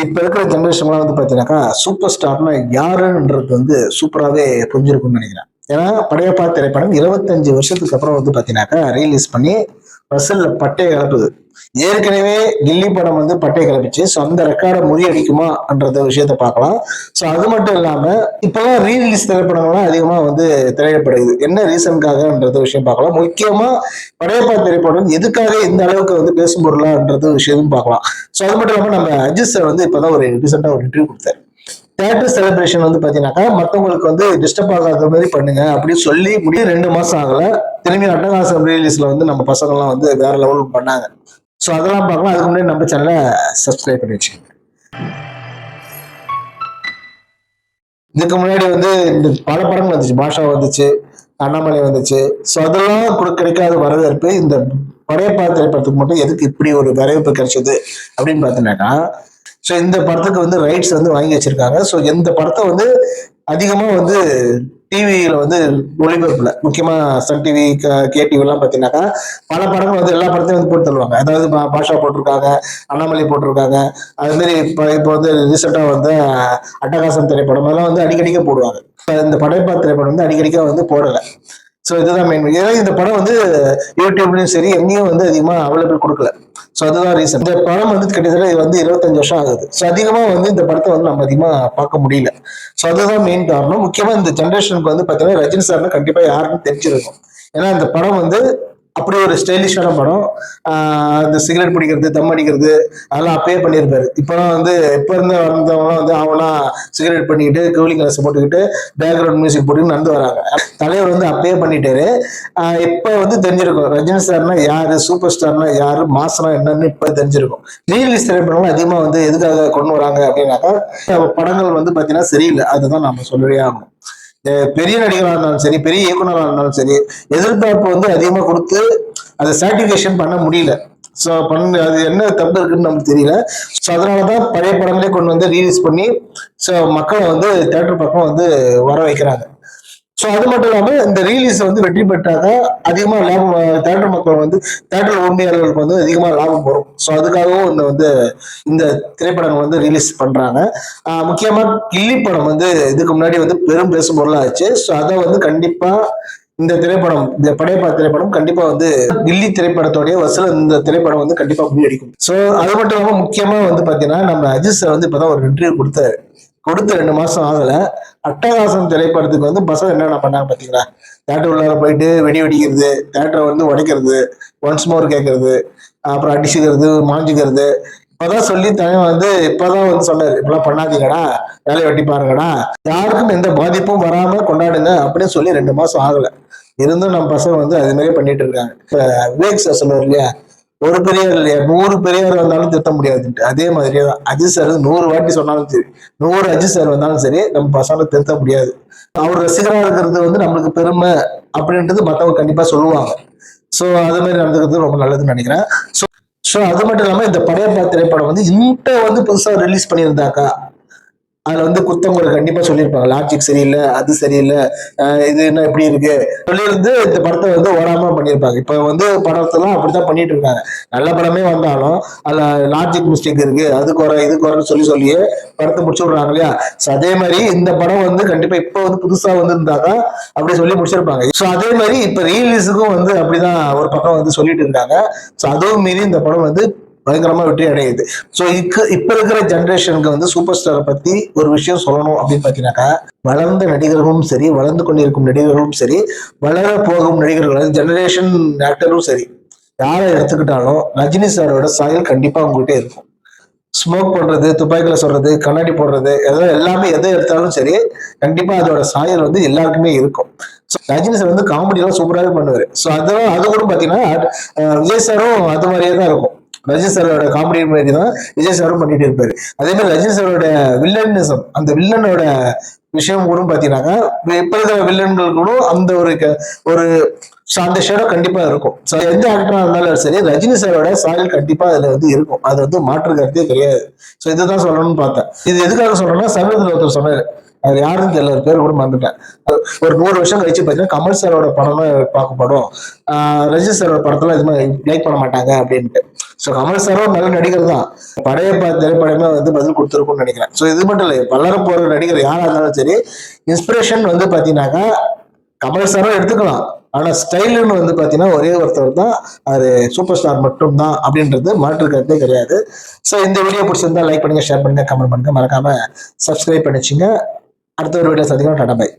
இப்ப இருக்கிற ஜெனரேஷன்லாம் வந்து பாத்தீங்கன்னாக்கா சூப்பர் ஸ்டார்னா யாருன்றது வந்து சூப்பராகவே புரிஞ்சிருக்கும்னு நினைக்கிறேன். ஏன்னா படையப்பா திரைப்படம் 25 வருஷத்துக்கு அப்புறம் வந்து பாத்தீங்கன்னாக்கா ரிலீஸ் பண்ணி வசூல்ல பட்டைய கிளப்புது. ஏற்கனவே கில்லி படம் வந்து பட்டைய கிளப்பிச்சு. ஸோ அந்த ரெக்கார்டை முறியடிக்குமான்ற விஷயத்த பார்க்கலாம். ஸோ அது மட்டும் இல்லாம இப்பெல்லாம் ரீரிலீஸ் திரைப்படங்கள்லாம் அதிகமா வந்து திரையிடப்படுது. என்ன ரீசனுக்காகன்றது விஷயம் பார்க்கலாம். முக்கியமா படையப்பா திரைப்படம் எதுக்காக இந்த அளவுக்கு வந்து பேசும் பொருளான்றது விஷயமும் பார்க்கலாம். ஸோ அது மட்டும் இல்லாம நம்ம அஜித் சார் வந்து இப்பதான் ஒரு ரீசெண்டா ஒரு இன்டர்வியூ கொடுத்தாரு. தியேட்டர் செலிப்ரேஷன் வந்து பாத்தீங்கன்னாக்கா மத்தவங்களுக்கு வந்து டிஸ்டர்ப் ஆகாத மாதிரி பண்ணுங்க அப்படின்னு சொல்லி முடிய 2 மாசம் ஆகல. திரும்பி அட்டகாசம் ரிலீஸ்ல வந்து நம்ம பசங்க எல்லாம் வந்து வேற லெவல் பண்ணாங்க. ஸோ அதெல்லாம் பார்க்கலாம். அதுக்கு முன்னாடி நம்ம சேனலை சப்ஸ்கிரைப் பண்ணி வச்சுக்கோங்க. இதுக்கு முன்னாடி வந்து இந்த பல படங்கள் வந்துச்சு. பாஷா வந்துச்சு, அண்ணாமலை வந்துச்சு. ஸோ அதெல்லாம் கிடைக்காத வரவேற்பு இந்த படையப்பா திரைப்படத்துக்கு மட்டும் எதுக்கு இப்படி ஒரு வரவேற்பு கிடைச்சது அப்படின்னு பார்த்தீங்கன்னாக்கா, ஸோ இந்த படத்துக்கு வந்து ரைட்ஸ் வந்து வாங்கி வச்சிருக்காங்க. ஸோ இந்த படத்தை வந்து அதிகமா வந்து டிவியில வந்து ஒளிபரப்புல முக்கியமா சன் டிவி, கேடிவி எல்லாம் பாத்தீங்கன்னாக்கா பல படங்கள் வந்து எல்லா படத்தையும் வந்து போட்டு தருவாங்க. அதாவது பாஷா போட்டிருக்காங்க, அண்ணாமலை போட்டிருக்காங்க. அது மாதிரி இப்போ வந்து ரீசெண்டா வந்து அட்டகாசம் திரைப்படம் எல்லாம் வந்து அடிக்கடிக்க போடுவாங்க. இந்த படைப்பா திரைப்படம் வந்து அடிக்கடிக்க வந்து போடல. ஸோ இதுதான் மெயின். ஏன்னா இந்த படம் வந்து யூடியூப்லயும் சரி எங்கேயும் வந்து அதிகமா அவைலபிள் கொடுக்கல. ஸோ அதுதான் ரீசன். இந்த படம் வந்து கிட்டத்தட்ட இது வந்து 25 வருஷம் ஆகுது. ஸோ அதிகமா வந்து இந்த படத்தை வந்து நம்ம அதிகமா பார்க்க முடியல. ஸோ அதுதான் மெயின் காரணம். முக்கியமா இந்த ஜென்ரேஷனுக்கு வந்து பாத்தீங்கன்னா ரஜினி சார்னா கண்டிப்பா யாருன்னு தெரிஞ்சிருக்கும். ஏன்னா இந்த படம் வந்து அப்படி ஒரு ஸ்டைலிஷான படம். இந்த சிகரெட் பிடிக்கிறது, தம் அடிக்கிறது அதெல்லாம் அப்பயே பண்ணியிருப்பாரு. இப்பெல்லாம் வந்து இப்ப இருந்து வந்தவங்களாம் வந்து அவனா சிகரெட் பண்ணிக்கிட்டு கூலிங் கிளாஸ் போட்டுக்கிட்டு பேக்ரவுண்ட் மியூசிக் போட்டு நடந்து வராங்க. தலைவர் வந்து அப்பயே பண்ணிட்டாரு. இப்ப வந்து தெரிஞ்சிருக்கும் ரஜினி சார்னா யாரு, சூப்பர் ஸ்டார்னா யாரு, மாசனா என்னன்னு இப்ப தெரிஞ்சிருக்கும். ரீரிலீஸ் திரைப்படங்கள் அதிகமா வந்து எதுக்காக கொண்டு வராங்க அப்படின்னாக்கா படங்கள் வந்து பாத்தீங்கன்னா சரியில்லை. அதுதான் நம்ம சொல்லவே ஆகணும். பெரிய நடிகராக இருந்தாலும் சரி, பெரிய இயக்குனராக இருந்தாலும் சரி, எதிர்பார்ப்பு வந்து அதிகமா கொடுத்து அதை சாட்டிஃபிகேஷன் பண்ண முடியல. ஸோ அது என்ன தப்பு இருக்குன்னு நமக்கு தெரியல. ஸோ அதனாலதான் பழைய படங்களே கொண்டு வந்து ரீலீஸ் பண்ணி ஸோ மக்களை வந்து தேட்டர் பக்கம் வந்து வர வைக்கிறாங்க. ஸோ அது மட்டும் இல்லாம இந்த ரீலீஸ் வந்து வெற்றி பெற்றாக அதிகமா லாபம், தேட்டர் மக்கள் வந்து தேட்டர் உரிமையாளர்களுக்கு வந்து அதிகமா லாபம் வரும். ஸோ அதுக்காகவும் இந்த திரைப்படங்கள் வந்து ரிலீஸ் பண்றாங்க. முக்கியமா கில்லி படம் வந்து இதுக்கு முன்னாடி வந்து பெரும் பேசும் பொருளாச்சு. ஸோ அதை வந்து கண்டிப்பா இந்த திரைப்படம், இந்த படையப்பா திரைப்படம் கண்டிப்பா வந்து கில்லி திரைப்படத்தோடைய வசூல் இந்த திரைப்படம் வந்து கண்டிப்பா முறியடிக்கும். ஸோ அது மட்டும் இல்லாம முக்கியமா வந்து பாத்தீங்கன்னா நம்ம அஜித் சார் வந்து இப்பதான் ஒரு இன்டர்வியூ கொடுத்தாரு. கொடுத்து 2 மாசம் ஆகல. அட்டகாசம் திரைப்படத்துக்கு வந்து பசங்க என்னென்ன பண்ணாங்க பாத்தீங்களா? தேட்டர் உள்ளார போயிட்டு வெடி வெடிக்கிறது, தேட்டரை வந்து உடைக்கிறது, ஒன்ஸ் மோர் கேட்கறது, அப்புறம் அடிச்சுக்கிறது, மாஞ்சுக்கிறது. இப்பதான் சொல்லி தலைவன் வந்து இப்பதான் வந்து சொன்னாரு, இப்பெல்லாம் பண்ணாதீங்கடா, வேலையை வெட்டி பாருங்கடா, யாருக்கும் எந்த பாதிப்பும் வராம கொண்டாடுங்க அப்படின்னு சொல்லி 2 மாசம் ஆகல. இருந்தும் நம்ம பசங்க வந்து அது மாதிரியே பண்ணிட்டு இருக்காங்க. இப்ப விவேக் சார் சொல்லுவார் இல்லையா, ஒரு பெரியார் இல்லையா 100 பெரியார் வந்தாலும் திருத்த முடியாதுன்ட்டு. அதே மாதிரியே தான் அஜித் சார் 100 வாட்டி சொன்னாலும் சரி, 100 அஜித் சார் வந்தாலும் சரி நம்ம பசங்களை திருத்த முடியாது. அவர் ரசிகரா இருக்கிறது வந்து நம்மளுக்கு பெருமை அப்படின்றது மற்றவங்க கண்டிப்பா சொல்லுவாங்க. ஸோ அது மாதிரி நடந்துக்கிறது ரொம்ப நல்லதுன்னு நினைக்கிறேன். ஸோ அது மட்டும் இல்லாம இந்த படையப்பா திரைப்படம் வந்து வந்து புதுசா ரிலீஸ் பண்ணியிருந்தாக்கா அதுல வந்து குத்தவங்களை கண்டிப்பா சொல்லியிருப்பாங்க. லாஜிக் சரியில்லை, அது சரியில்லை, இது என்ன இப்படி இருக்கு சொல்லியிருந்து இந்த படத்தை வந்து ஓடாம பண்ணியிருப்பாங்க. இப்ப வந்து படத்தெல்லாம் அப்படித்தான் பண்ணிட்டு இருக்காங்க. நல்ல படமே வந்தாலும் அதுல லாஜிக் மிஸ்டேக் இருக்கு, அது குறை இது குறைன்னு சொல்லியே படத்தை முடிச்சு விடுறாங்க இல்லையா. ஸோ அதே மாதிரி இந்த படம் வந்து கண்டிப்பா இப்ப வந்து புதுசா வந்து இருந்தாக்கா அப்படி சொல்லி முடிச்சிருப்பாங்க. ஸோ அதே மாதிரி இப்ப ரீலீஸுக்கும் வந்து அப்படிதான் ஒரு பக்கம் வந்து சொல்லிட்டு இருக்காங்க. ஸோ அதுவும் மீறி இந்த படம் வந்து பயங்கரமா வெற்றி அடையுது. ஸோ இப்ப இருக்கிற ஜென்ரேஷனுக்கு வந்து சூப்பர் ஸ்டாரை பத்தி ஒரு விஷயம் சொல்லணும் அப்படின்னு பாத்தீங்கன்னாக்கா, வளர்ந்த நடிகர்களும் சரி, வளர்ந்து கொண்டிருக்கும் நடிகர்களும் சரி, வளர போகும் நடிகர்கள் ஜெனரேஷன் ஆக்டரும் சரி, யாரை எடுத்துக்கிட்டாலும் ரஜினி சாரோட சாயல் கண்டிப்பா உங்ககிட்ட இருக்கும். ஸ்மோக் பண்றது, துப்பாக்கில சொல்றது, கண்ணாடி போடுறது, எல்லாமே எதை எடுத்தாலும் சரி கண்டிப்பா அதோட சாயல் வந்து எல்லாருக்குமே இருக்கும். ரஜினி சார் வந்து காமெடி எல்லாம் சூப்பராகவே பண்ணுவாரு. ஸோ அது கூட பாத்தீங்கன்னா விஜய் சாரும் அது மாதிரியே தான் இருக்கும். ரஜினி சாரோட காமெடி மாதிரி தான் விஜய் சாரும் பண்ணிட்டு இருப்பாரு. அதே மாதிரி ரஜினி சாரோட வில்லனிசம், அந்த வில்லனோட விஷயம் கூட பாத்தீங்கன்னாக்கா இப்ப இருக்கிற வில்லன்கள் கூட அந்த ஒரு அந்த ஷேடோ கண்டிப்பா இருக்கும். ஸோ எந்த ஆக்டரா இருந்தாலும் சரி ரஜினி சாரோட சாயல் கண்டிப்பா அதுல வந்து இருக்கும். அது வந்து மாற்று கருத்தே கிடையாது. ஸோ இதுதான் சொல்லணும்னு பார்த்தேன். இது எதுக்காக சொல்றேன்னா சமீபத்தில் ஒருத்தர் சொன்னாரு, அது யாருன்னு தெரியல, பேர் கூட மறந்துட்டேன். ஒரு 100 வருஷம் கழிச்சு பாத்தீங்கன்னா கமல் சாரோட படம் தான் பார்க்கப்படும், ரஜினி சாரோட படத்துல இது மாதிரி லைக் பண்ண மாட்டாங்க அப்படின்ட்டு. ஸோ கமல் சாரும் நல்ல நடிகர் தான். படையப்பா திரைப்படமே வந்து பதில் கொடுத்துருக்கும்னு நினைக்கிறேன். ஸோ இது மட்டும் இல்லை, வளரும் போற நடிகர் யாரா இருந்தாலும் சரி, இன்ஸ்பிரேஷன் வந்து பாத்தீங்கன்னாக்கா கமல் சாரும் எடுத்துக்கலாம். ஆனா ஸ்டைலுன்னு வந்து பாத்தீங்கன்னா ஒரே ஒருத்தர் தான், அது சூப்பர் ஸ்டார் மட்டும் தான் அப்படின்றது மாற்று கருத்தே கிடையாது. ஸோ இந்த வீடியோ பிடிச்சிருந்தா லைக் பண்ணுங்க, ஷேர் பண்ணுங்க, கமெண்ட் பண்ணுங்க, மறக்காம சப்ஸ்கிரைப் பண்ணிச்சுங்க. அடுத்த ஒரு வீடியோ சந்திக்கலாம். Tata bye.